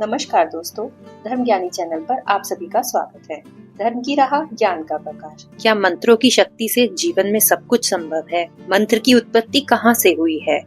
नमस्कार दोस्तों, धर्म ज्ञानी चैनल पर आप सभी का स्वागत है। धर्म की राह, ज्ञान का प्रकाश। क्या मंत्रों की शक्ति से जीवन में सब कुछ संभव है? मंत्र की उत्पत्ति कहाँ से हुई है?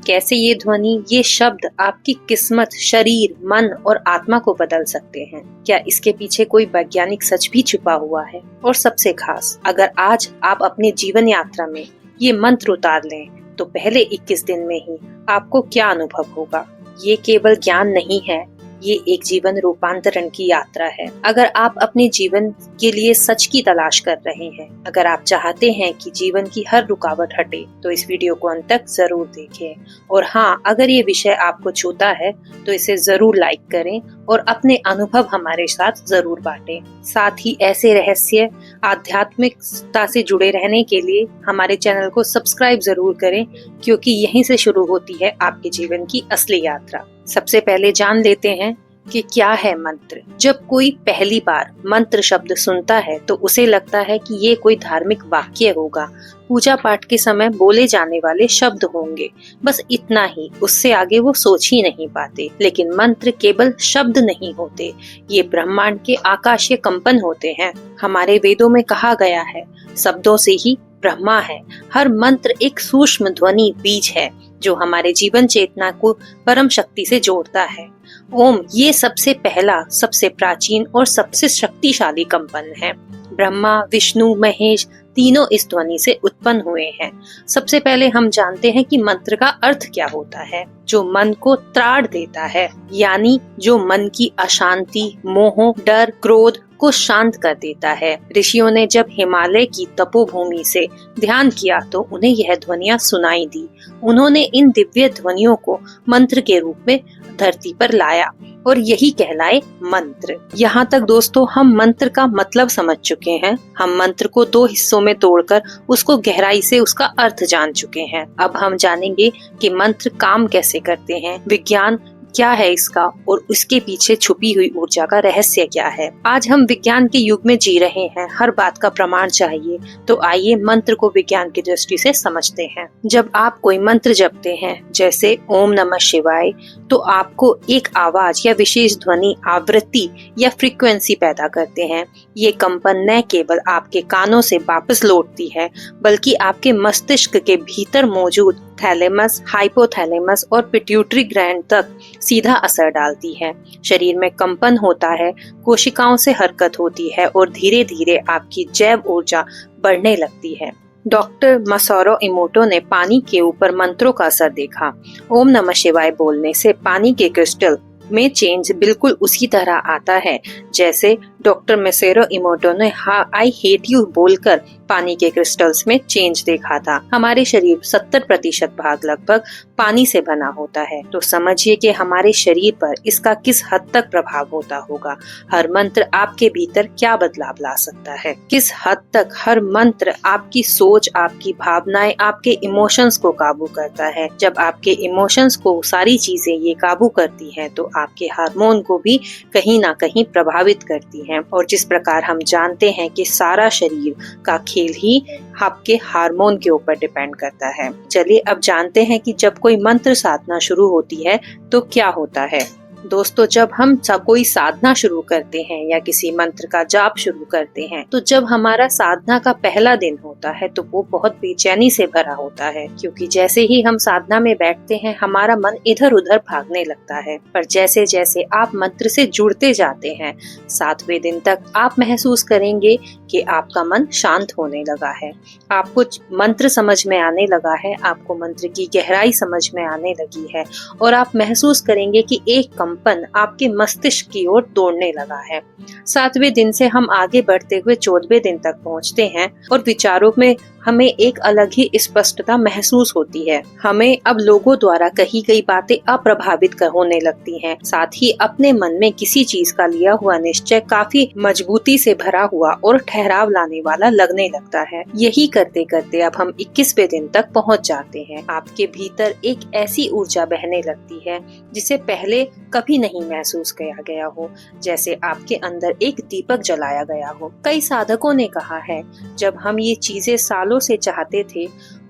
कैसे ये ध्वनि, ये शब्द आपकी किस्मत, शरीर, मन और आत्मा को बदल सकते हैं? क्या इसके पीछे कोई वैज्ञानिक सच भी छुपा हुआ है? और सबसे खास, अगर आज आप अपनी जीवन यात्रा में ये मंत्र उतार लें, तो पहले 21 दिन में ही आपको क्या अनुभव होगा? ये केवल ज्ञान नहीं है, ये एक जीवन रूपांतरण की यात्रा है। अगर आप अपने जीवन के लिए सच की तलाश कर रहे हैं, अगर आप चाहते हैं कि जीवन की हर रुकावट हटे, तो इस वीडियो को अंत तक जरूर देखें। और हाँ, अगर ये विषय आपको छूता है तो इसे जरूर लाइक करें और अपने अनुभव हमारे साथ जरूर बांटें। साथ ही ऐसे रहस्य, आध्यात्मिकता से जुड़े रहने के लिए हमारे चैनल को सब्सक्राइब जरूर करें, क्योंकि यहीं से शुरू होती है आपके जीवन की असली यात्रा। सबसे पहले जान लेते हैं कि क्या है मंत्र। जब कोई पहली बार मंत्र शब्द सुनता है तो उसे लगता है कि ये कोई धार्मिक वाक्य होगा, पूजा पाठ के समय बोले जाने वाले शब्द होंगे, बस इतना ही, उससे आगे वो सोच ही नहीं पाते। लेकिन मंत्र केवल शब्द नहीं होते, ये ब्रह्मांड के आकाशीय कंपन होते हैं। हमारे वेदों में कहा गया है, शब्दों से ही ब्रह्मा है। हर मंत्र एक सूक्ष्म ध्वनि बीज है जो हमारे जीवन चेतना को परम शक्ति से जोड़ता है। ओम ये सबसे पहला, सबसे प्राचीन और सबसे शक्तिशाली कंपन है। ब्रह्मा, विष्णु, महेश तीनों इस ध्वनि से उत्पन्न हुए हैं। सबसे पहले हम जानते हैं कि मंत्र का अर्थ क्या होता है। जो मन को त्राण देता है, यानी जो मन की अशांति, मोह, डर, क्रोध को शांत कर देता है। ऋषियों ने जब हिमालय की तपोभूमि से ध्यान किया तो उन्हें यह ध्वनियां सुनाई दी। उन्होंने इन दिव्य ध्वनियों को मंत्र के रूप में धरती पर लाया और यही कहलाए मंत्र। यहाँ तक दोस्तों हम मंत्र का मतलब समझ चुके हैं। हम मंत्र को 2 हिस्सों में तोड़कर उसको गहराई से उसका अर्थ जान चुके हैं। अब हम जानेंगे कि मंत्र काम कैसे करते हैं, विज्ञान क्या है इसका और उसके पीछे छुपी हुई ऊर्जा का रहस्य क्या है। आज हम विज्ञान के युग में जी रहे हैं, हर बात का प्रमाण चाहिए, तो आइए मंत्र को विज्ञान की दृष्टि से समझते हैं। जब आप कोई मंत्र जपते हैं, जैसे ओम नमः शिवाय, तो आपको एक आवाज या विशेष ध्वनि, आवृत्ति या फ्रीक्वेंसी पैदा करते हैं। ये कंपन न केवल आपके कानों से वापस लौटती है, बल्कि आपके मस्तिष्क के भीतर मौजूद थैलेमस, हाइपोथैलेमस और पिट्यूटरी ग्लैंड तक सीधा असर डालती है। शरीर में कंपन होता है, कोशिकाओं से हरकत होती है और धीरे धीरे आपकी जैव ऊर्जा बढ़ने लगती है। डॉक्टर मसारू इमोटो ने पानी के ऊपर मंत्रों का असर देखा। ओम नमः शिवाय बोलने से पानी के क्रिस्टल में चेंज बिल्कुल उसी तरह आता है जैसे डॉक्टर मसारू इमोटो ने आई हेट यू बोलकर पानी के क्रिस्टल्स में चेंज देखा था। हमारे शरीर 70% भाग लगभग पानी से बना होता है, तो समझिए कि हमारे शरीर पर इसका किस हद तक प्रभाव होता होगा। हर मंत्र आपके भीतर क्या बदलाव ला सकता है, किस हद तक हर मंत्र आपकी सोच, आपकी भावनाएं, आपके इमोशंस को काबू करता है। जब आपके इमोशंस को सारी चीजें ये काबू करती हैं, तो आपके हार्मोन को भी कहीं ना कहीं प्रभावित करती हैं। और जिस प्रकार हम जानते हैं कि सारा शरीर का खेल ही आपके हार्मोन के ऊपर डिपेंड करता है। चलिए अब जानते हैं कि जब कोई मंत्र साधना शुरू होती है तो क्या होता है। दोस्तों, जब हम कोई साधना शुरू करते हैं या किसी मंत्र का जाप शुरू करते हैं, तो जब हमारा साधना का पहला दिन होता है तो वो बहुत बेचैनी से भरा होता है, क्योंकि जैसे ही हम साधना में बैठते हैं हमारा मन इधर उधर भागने लगता है। पर जैसे जैसे आप मंत्र से जुड़ते जाते हैं, 7वें दिन तक आप महसूस करेंगे कि आपका मन शांत होने लगा है, आपको मंत्र समझ में आने लगा है, आपको मंत्र की गहराई समझ में आने लगी है और आप महसूस करेंगे कि एक कंपन आपके मस्तिष्क की ओर दौड़ने लगा है। 7वें दिन से हम आगे बढ़ते हुए 14वें दिन तक पहुंचते हैं और विचारों में हमें एक अलग ही स्पष्टता महसूस होती है। हमें अब लोगों द्वारा कही गई बातें अप्रभावित होने लगती हैं। साथ ही अपने मन में किसी चीज का लिया हुआ निश्चय काफी मजबूती से भरा हुआ और ठहराव लाने वाला लगने लगता है। यही करते करते अब हम 21वें दिन तक पहुंच जाते हैं। आपके भीतर एक ऐसी ऊर्जा बहने लगती है जिसे पहले कभी नहीं महसूस किया गया हो, जैसे आपके अंदर एक दीपक जलाया गया हो। कई साधकों ने कहा है, जब हम ये चीजें सालों से चाहते थे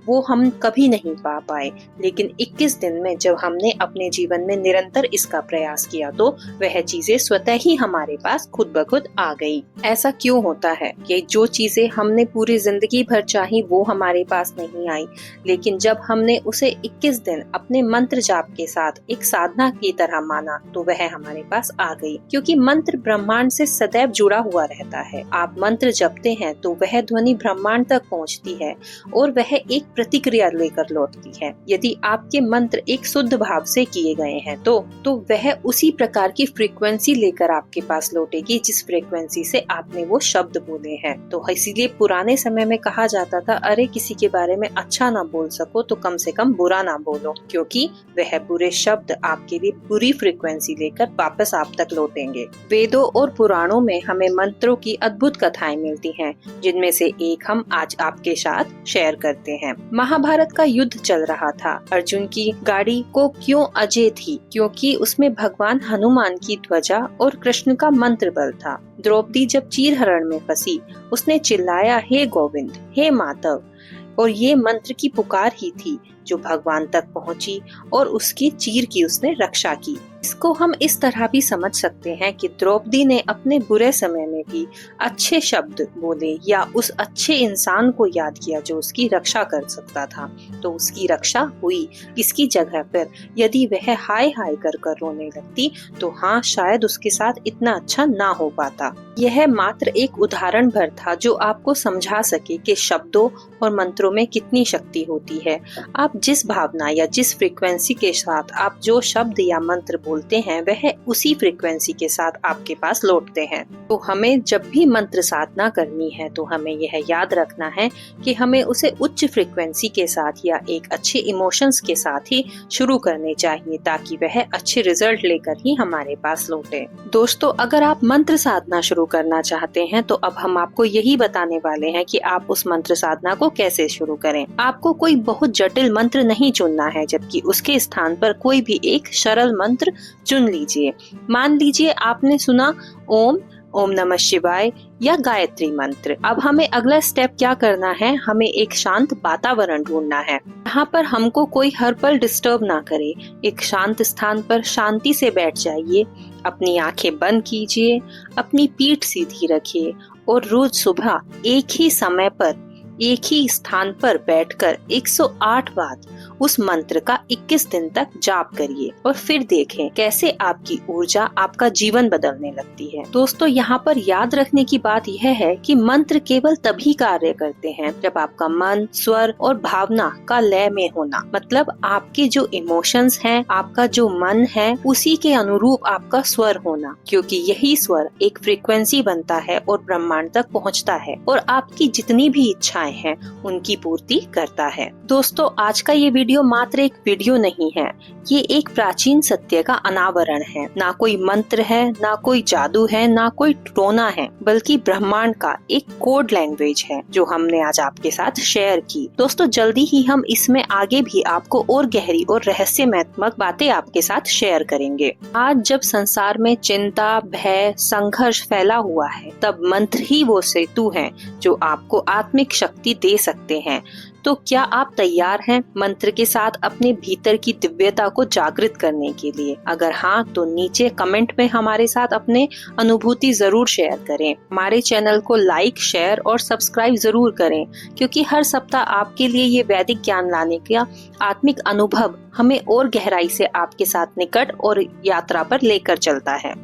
वो हम कभी नहीं पा पाए, लेकिन 21 दिन में जब हमने अपने जीवन में निरंतर इसका प्रयास किया तो वह चीजें स्वतः ही हमारे पास खुद ब खुद आ गई। ऐसा क्यों होता है कि जो चीजें हमने पूरी जिंदगी भर चाही वो हमारे पास नहीं आई, लेकिन जब हमने उसे 21 दिन अपने मंत्र जाप के साथ एक साधना की तरह माना तो वह हमारे पास आ गई। क्योंकि मंत्र ब्रह्मांड से सदैव जुड़ा हुआ रहता है। आप मंत्र जपते हैं तो वह ध्वनि ब्रह्मांड तक पहुंचती है और वह एक प्रतिक्रिया लेकर लौटती है। यदि आपके मंत्र एक शुद्ध भाव से किए गए हैं तो वह उसी प्रकार की फ्रीक्वेंसी लेकर आपके पास लौटेगी जिस फ्रीक्वेंसी से आपने वो शब्द बोले हैं। तो इसीलिए पुराने समय में कहा जाता था, अरे किसी के बारे में अच्छा ना बोल सको तो कम से कम बुरा ना बोलो, क्योंकि वह बुरे शब्द आपके लिए बुरी फ्रीक्वेंसी लेकर वापस आप तक लौटेंगे। वेदों और पुराणों में हमें मंत्रों की अद्भुत कथाएं मिलती हैं, जिनमें से एक हम आज आपके साथ शेयर करते हैं। महाभारत का युद्ध चल रहा था। अर्जुन की गाड़ी को क्यों अजय थी? क्योंकि उसमें भगवान हनुमान की ध्वजा और कृष्ण का मंत्र बल था। द्रौपदी जब चीरहरण में फंसी, उसने चिल्लाया, हे गोविंद, हे माधव, और ये मंत्र की पुकार ही थी जो भगवान तक पहुंची और उसकी चीर की उसने रक्षा की। इसको हम इस तरह भी समझ सकते हैं कि द्रौपदी ने अपने बुरे समय में भी अच्छे शब्द बोले या उस अच्छे इंसान को याद किया जो उसकी रक्षा कर सकता था, तो उसकी रक्षा हुई। इसकी जगह पर यदि वह हाय हाय कर कर रोने लगती तो हाँ, शायद उसके साथ इतना अच्छा ना हो पाता। यह मात्र एक उदाहरण भर था जो आपको समझा सके कि शब्दों और मंत्रों में कितनी शक्ति होती है। आप जिस भावना या जिस फ्रीक्वेंसी के साथ आप जो शब्द या मंत्र बोलते हैं वह उसी फ्रीक्वेंसी के साथ आपके पास लौटते हैं। तो हमें जब भी मंत्र साधना करनी है तो हमें यह याद रखना है कि हमें उसे उच्च फ्रीक्वेंसी के साथ या एक अच्छे इमोशंस के साथ ही शुरू करने चाहिए, ताकि वह अच्छे रिजल्ट लेकर ही हमारे पास लौटे। दोस्तों, अगर आप मंत्र साधना शुरू करना चाहते हैं तो अब हम आपको यही बताने वाले हैं कि आप उस मंत्र साधना को कैसे शुरू करें। आपको कोई बहुत जटिल मंत्र नहीं चुनना है, जबकि उसके स्थान पर कोई भी एक सरल मंत्र चुन लीजिए। मान लीजिए आपने सुना ओम नमः शिवाय या गायत्री मंत्र। अब हमें अगला स्टेप क्या करना है? हमें एक शांत वातावरण ढूंढना है, यहाँ पर हमको कोई हर पल डिस्टर्ब ना करे। एक शांत स्थान पर शांति से बैठ जाइए, अपनी आंखें बंद कीजिए, अपनी पीठ सीधी रखिए और रोज सुबह एक ही समय पर एक ही स्थान पर बैठकर 108 बार उस मंत्र का 21 दिन तक जाप करिए और फिर देखें कैसे आपकी ऊर्जा आपका जीवन बदलने लगती है। दोस्तों, यहाँ पर याद रखने की बात यह है कि मंत्र केवल तभी कार्य करते हैं जब आपका मन, स्वर और भावना का लय में होना। मतलब आपके जो इमोशंस हैं, आपका जो मन है, उसी के अनुरूप आपका स्वर होना, क्योंकि यही स्वर एक फ्रीक्वेंसी बनता है और ब्रह्मांड तक पहुँचता है और आपकी जितनी भी इच्छाएं हैं उनकी पूर्ति करता है। दोस्तों, आज का ये वीडियो मात्र एक वीडियो नहीं है, ये एक प्राचीन सत्य का अनावरण है। ना कोई मंत्र है, ना कोई जादू है, ना कोई टोना है, बल्कि ब्रह्मांड का एक कोड लैंग्वेज है जो हमने आज आपके साथ शेयर की। दोस्तों, जल्दी ही हम इसमें आगे भी आपको और गहरी और रहस्यमयत्मक बातें आपके साथ शेयर करेंगे। आज जब संसार में चिंता, भय, संघर्ष फैला हुआ है, तब मंत्र ही वो सेतु है जो आपको आत्मिक शक्ति दे सकते हैं। तो क्या आप तैयार हैं मंत्र के साथ अपने भीतर की दिव्यता को जागृत करने के लिए? अगर हाँ, तो नीचे कमेंट में हमारे साथ अपने अनुभूति जरूर शेयर करें। हमारे चैनल को लाइक, शेयर और सब्सक्राइब जरूर करें, क्योंकि हर सप्ताह आपके लिए ये वैदिक ज्ञान लाने का आत्मिक अनुभव हमें और गहराई से आपके साथ निकट और यात्रा पर लेकर चलता है।